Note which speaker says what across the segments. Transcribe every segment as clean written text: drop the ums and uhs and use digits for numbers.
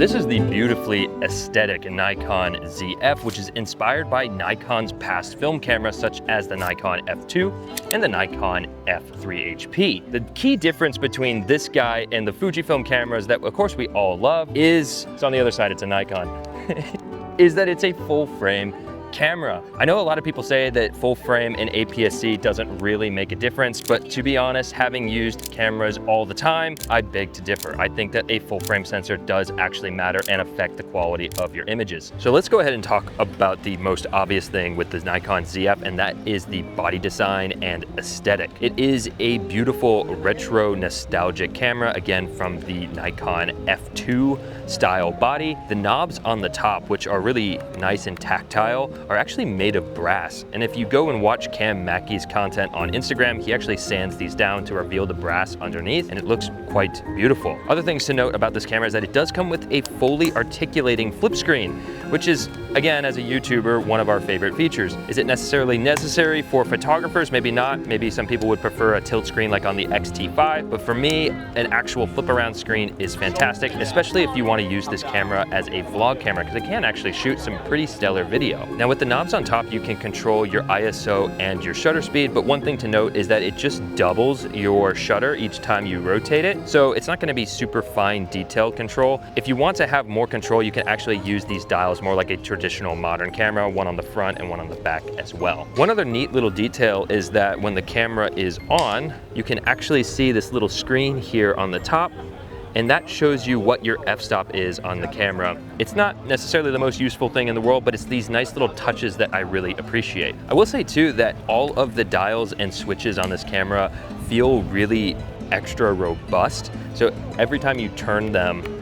Speaker 1: This is the beautifully aesthetic Nikon ZF, which is inspired by Nikon's past film cameras such as the Nikon F2 and the Nikon F3 HP. The key difference between this guy and the Fujifilm cameras that of course we all love is, it's on the other side, it's a Nikon, is that it's a full frame camera. I know a lot of people say that full frame and APS-C doesn't really make a difference, but to be honest, having used cameras all the time, I beg to differ. I think that a full frame sensor does actually matter and affect the quality of your images. So let's go ahead and talk about the most obvious thing with the Nikon ZF, and that is the body design and aesthetic. It is a beautiful retro nostalgic camera, again from the Nikon F2 style body. The knobs on the top, which are really nice and tactile, are actually made of brass. And if you go and watch Cam Mackey's content on Instagram, he actually sands these down to reveal the brass underneath, and it looks quite beautiful. Other things to note about this camera is that it does come with a fully articulating flip screen, which is, again, as a YouTuber, one of our favorite features. Is it necessarily necessary for photographers? Maybe not. Maybe some people would prefer a tilt screen like on the X-T5, but for me, an actual flip around screen is fantastic, especially if you want to use this camera as a vlog camera, because it can actually shoot some pretty stellar video. Now with the knobs on top, you can control your ISO and your shutter speed, but one thing to note is that it just doubles your shutter each time you rotate it, so it's not going to be super fine detailed control. If you want to have more control, you can actually use these dials more like a traditional modern camera, one on the front and one on the back as well. One other neat little detail is that when the camera is on, you can actually see this little screen here on the top, and that shows you what your f-stop is on the camera. It's not necessarily the most useful thing in the world, but it's these nice little touches that I really appreciate. I will say too that all of the dials and switches on this camera feel really extra robust. So every time you turn them,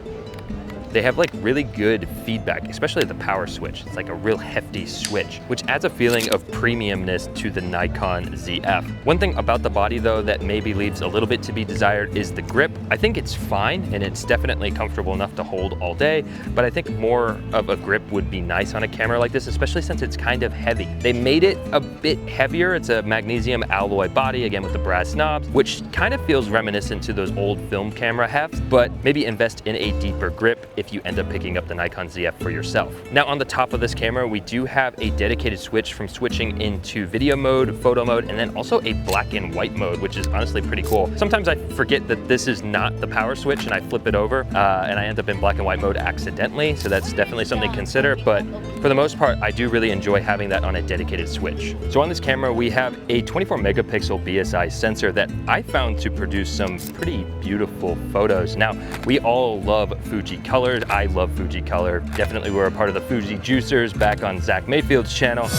Speaker 1: they have like really good feedback, especially the power switch. It's like a real hefty switch, which adds a feeling of premiumness to the Nikon ZF. One thing about the body though that maybe leaves a little bit to be desired is the grip. I think it's fine and it's definitely comfortable enough to hold all day, but I think more of a grip would be nice on a camera like this, especially since it's kind of heavy. They made it a bit heavier. It's a magnesium alloy body, again with the brass knobs, which kind of feels reminiscent to those old film camera hefts, but maybe invest in a deeper grip if you end up picking up the Nikon ZF for yourself. Now on the top of this camera, we do have a dedicated switch from switching into video mode, photo mode, and then also a black and white mode, which is honestly pretty cool. Sometimes I forget that this is not the power switch and I flip it over and I end up in black and white mode accidentally, so that's definitely something to consider, but for the most part, I do really enjoy having that on a dedicated switch. So on this camera, we have a 24 megapixel BSI sensor that I found to produce some pretty beautiful photos. Now, we all love Fuji colors. I love Fuji color. Definitely were a part of the Fuji juicers back on Zach Mayfield's channel.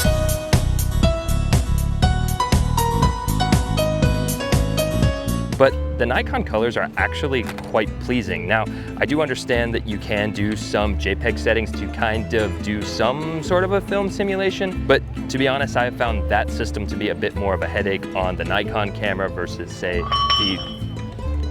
Speaker 1: But the Nikon colors are actually quite pleasing. Now, I do understand that you can do some JPEG settings to kind of do some sort of a film simulation, but to be honest, I have found that system to be a bit more of a headache on the Nikon camera versus say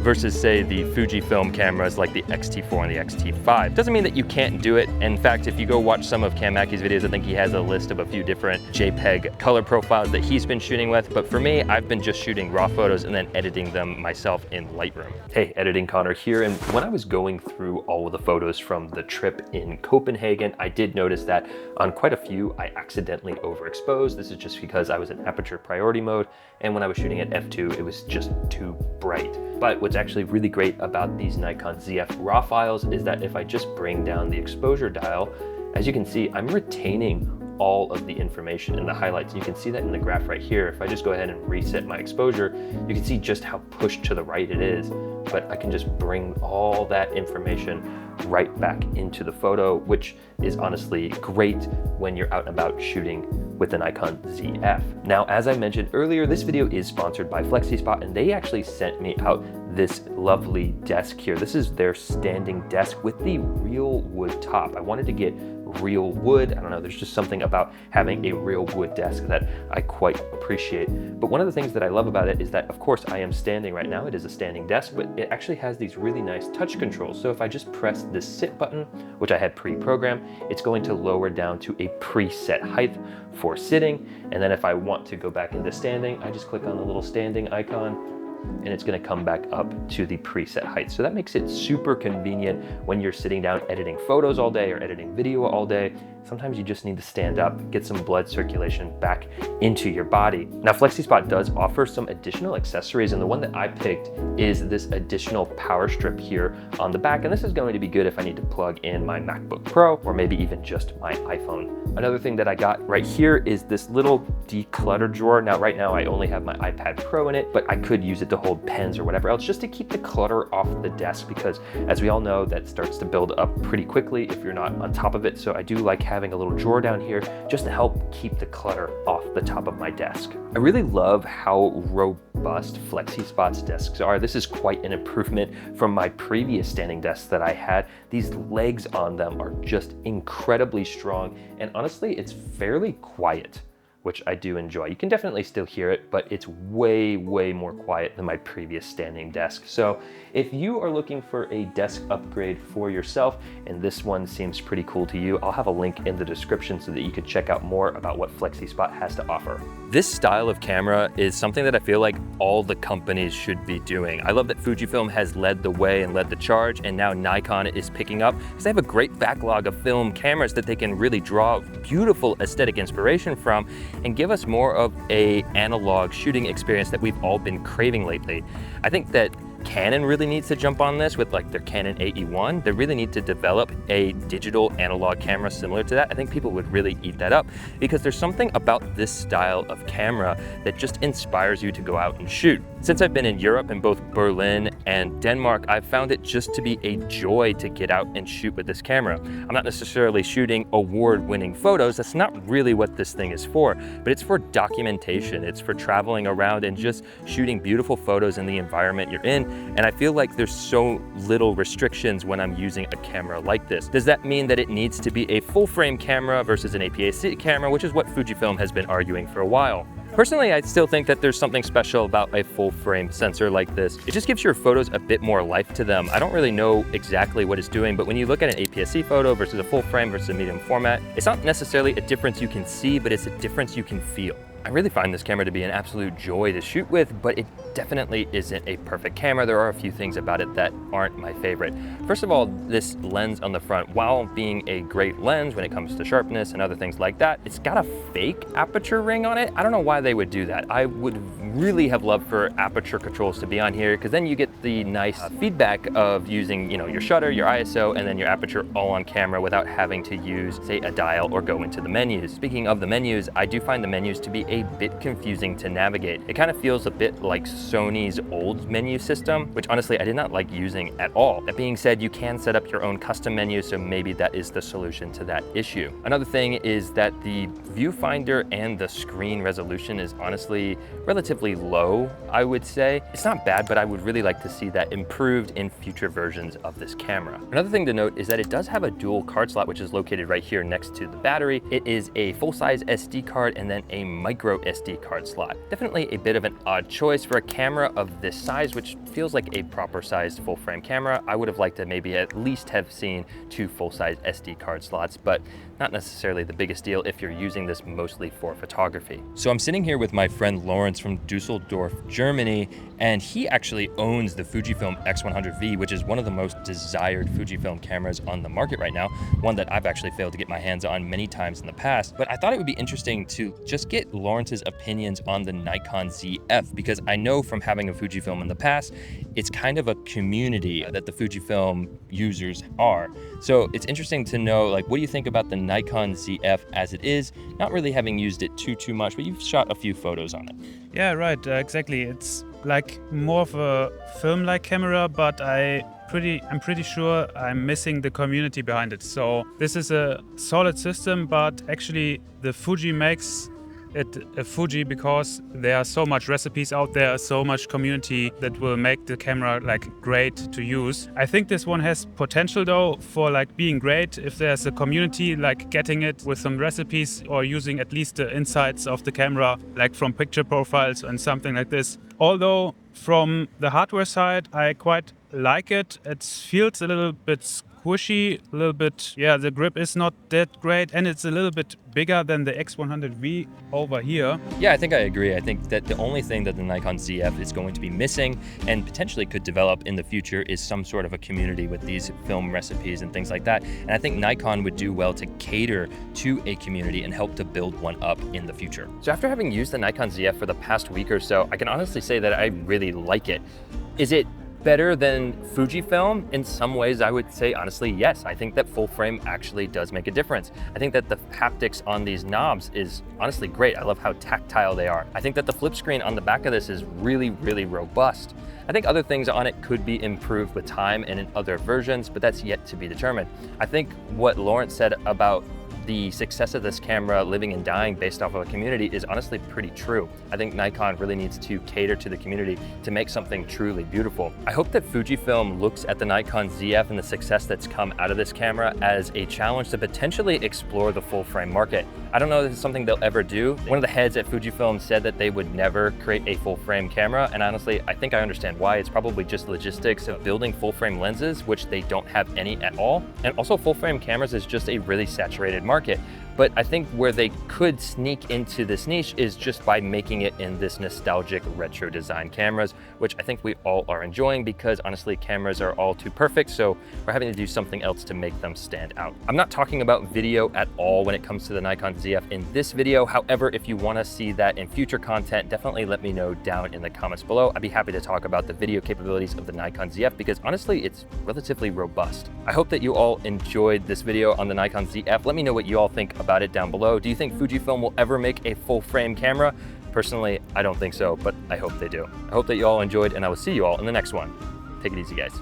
Speaker 1: the Fujifilm cameras like the X-T4 and the X-T5. Doesn't mean that you can't do it. In fact, if you go watch some of Cam Mackey's videos, I think he has a list of a few different JPEG color profiles that he's been shooting with. But for me, I've been just shooting raw photos and then editing them myself in Lightroom. Hey, Editing Connor here. And when I was going through all of the photos from the trip in Copenhagen, I did notice that on quite a few, I accidentally overexposed. This is just because I was in aperture priority mode. And when I was shooting at f2, it was just too bright. But what's actually really great about these Nikon ZF RAW files is that if I just bring down the exposure dial, as you can see, I'm retaining all of the information in the highlights. You can see that in the graph right here. If I just go ahead and reset my exposure, you can see just how pushed to the right it is, but I can just bring all that information right back into the photo, which is honestly great when you're out and about shooting with the Nikon ZF. Now, as I mentioned earlier, this video is sponsored by FlexiSpot, and they actually sent me out this lovely desk here. This is their standing desk with the real wood top. I wanted to get real wood. I don't know, there's just something about having a real wood desk that I quite appreciate. But one of the things that I love about it is that, of course, I am standing right now. It is a standing desk, but it actually has these really nice touch controls. So if I just press this sit button, which I had pre-programmed, it's going to lower down to a preset height for sitting. And then if I want to go back into standing, I just click on the little standing icon and it's gonna come back up to the preset height. So that makes it super convenient when you're sitting down editing photos all day or editing video all day. Sometimes you just need to stand up, get some blood circulation back into your body. Now, FlexiSpot does offer some additional accessories, and the one that I picked is this additional power strip here on the back, and this is going to be good if I need to plug in my MacBook Pro or maybe even just my iPhone. Another thing that I got right here is this little declutter drawer. Now, right now I only have my iPad Pro in it, but I could use it to hold pens or whatever else, just to keep the clutter off the desk, because as we all know, that starts to build up pretty quickly if you're not on top of it. So I do like having a little drawer down here just to help keep the clutter off the top of my desk. I really love how robust FlexiSpot's desks are. This is quite an improvement from my previous standing desks that I had. These legs on them are just incredibly strong, and honestly, it's fairly quiet, which I do enjoy. You can definitely still hear it, but it's way, way more quiet than my previous standing desk. So if you are looking for a desk upgrade for yourself, and this one seems pretty cool to you, I'll have a link in the description so that you can check out more about what FlexiSpot has to offer. This style of camera is something that I feel like all the companies should be doing. I love that Fujifilm has led the way and led the charge, and now Nikon is picking up, because they have a great backlog of film cameras that they can really draw beautiful aesthetic inspiration from and give us more of an analog shooting experience that we've all been craving lately. I think that Canon really needs to jump on this with like their Canon AE1. They really need to develop a digital analog camera similar to that. I think people would really eat that up, because there's something about this style of camera that just inspires you to go out and shoot. Since I've been in Europe, in both Berlin and Denmark, I've found it just to be a joy to get out and shoot with this camera. I'm not necessarily shooting award-winning photos. That's not really what this thing is for, but it's for documentation. It's for traveling around and just shooting beautiful photos in the environment you're in. And I feel like there's so little restrictions when I'm using a camera like this. Does that mean that it needs to be a full frame camera versus an APS-C camera, which is what Fujifilm has been arguing for a while? Personally, I still think that there's something special about a full frame sensor like this. It just gives your photos a bit more life to them. I don't really know exactly what it's doing, but when you look at an APS-C photo versus a full frame versus a medium format, it's not necessarily a difference you can see, but it's a difference you can feel. I really find this camera to be an absolute joy to shoot with, but it definitely isn't a perfect camera. There are a few things about it that aren't my favorite. First of all, this lens on the front, while being a great lens when it comes to sharpness and other things like that, it's got a fake aperture ring on it. I don't know why they would do that. I would really have loved for aperture controls to be on here, because then you get the nice feedback of using, your shutter, your ISO, and then your aperture all on camera without having to use, say, a dial or go into the menus. Speaking of the menus, I do find the menus to be a bit confusing to navigate. It kind of feels a bit like Sony's old menu system, which honestly I did not like using at all. That being said, you can set up your own custom menu, so maybe that is the solution to that issue. Another thing is that the viewfinder and the screen resolution is honestly relatively low, I would say. It's not bad, but I would really like to see that improved in future versions of this camera. Another thing to note is that it does have a dual card slot, which is located right here next to the battery. It is a full-size SD card and then a micro SD card slot. Definitely a bit of an odd choice for a camera of this size, which feels like a proper sized full frame camera. I would have liked to maybe at least have seen 2 full-size SD card slots, but not necessarily the biggest deal if you're using this mostly for photography. So I'm sitting here with my friend Lawrence from Dusseldorf, Germany, and he actually owns the Fujifilm X100V, which is one of the most desired Fujifilm cameras on the market right now, one that I've actually failed to get my hands on many times in the past. But I thought it would be interesting to just get Lawrence's opinions on the Nikon ZF, because I know from having a Fujifilm in the past, it's kind of a community that the Fujifilm users are. So it's interesting to know, like, what do you think about the Nikon ZF as it is, not really having used it too much, but you've shot a few photos on it.
Speaker 2: Yeah, right, exactly. It's like more of a film-like camera, but I'm pretty sure I'm missing the community behind it. So this is a solid system, but actually the Fuji makes it a Fuji because there are so much recipes out there, so much community that will make the camera like great to use. I think this one has potential though for like being great if there's a community like getting it with some recipes or using at least the insights of the camera, like from picture profiles and something like this. Although from the hardware side, I quite like it. It feels a little bit squishy, a little bit, yeah, the grip is not that great, and it's a little bit bigger than the X100V over here.
Speaker 1: Yeah, I think I agree. I think that the only thing that the Nikon ZF is going to be missing and potentially could develop in the future is some sort of a community with these film recipes and things like that. And I think Nikon would do well to cater to a community and help to build one up in the future. So after having used the Nikon ZF for the past week or so, I can honestly say that I really like it. Is it better than Fujifilm? In some ways, I would say honestly, yes. I think that full frame actually does make a difference. I think that the haptics on these knobs is honestly great. I love how tactile they are. I think that the flip screen on the back of this is really, really robust. I think other things on it could be improved with time and in other versions, but that's yet to be determined. I think what Lawrence said about the success of this camera living and dying based off of a community is honestly pretty true. I think Nikon really needs to cater to the community to make something truly beautiful. I hope that Fujifilm looks at the Nikon ZF and the success that's come out of this camera as a challenge to potentially explore the full frame market. I don't know if it's something they'll ever do. One of the heads at Fujifilm said that they would never create a full frame camera, and honestly, I think I understand why. It's probably just logistics of building full frame lenses, which they don't have any at all. And also full frame cameras is just a really saturated market. But I think where they could sneak into this niche is just by making it in this nostalgic retro design cameras, which I think we all are enjoying because honestly, cameras are all too perfect. So we're having to do something else to make them stand out. I'm not talking about video at all when it comes to the Nikon ZF in this video. However, if you want to see that in future content, definitely let me know down in the comments below. I'd be happy to talk about the video capabilities of the Nikon ZF because honestly, it's relatively robust. I hope that you all enjoyed this video on the Nikon ZF. Let me know what you all think about it down below. Do you think Fujifilm will ever make a full frame camera? Personally, I don't think so, but I hope they do. I hope that you all enjoyed, and I will see you all in the next one. Take it easy, guys.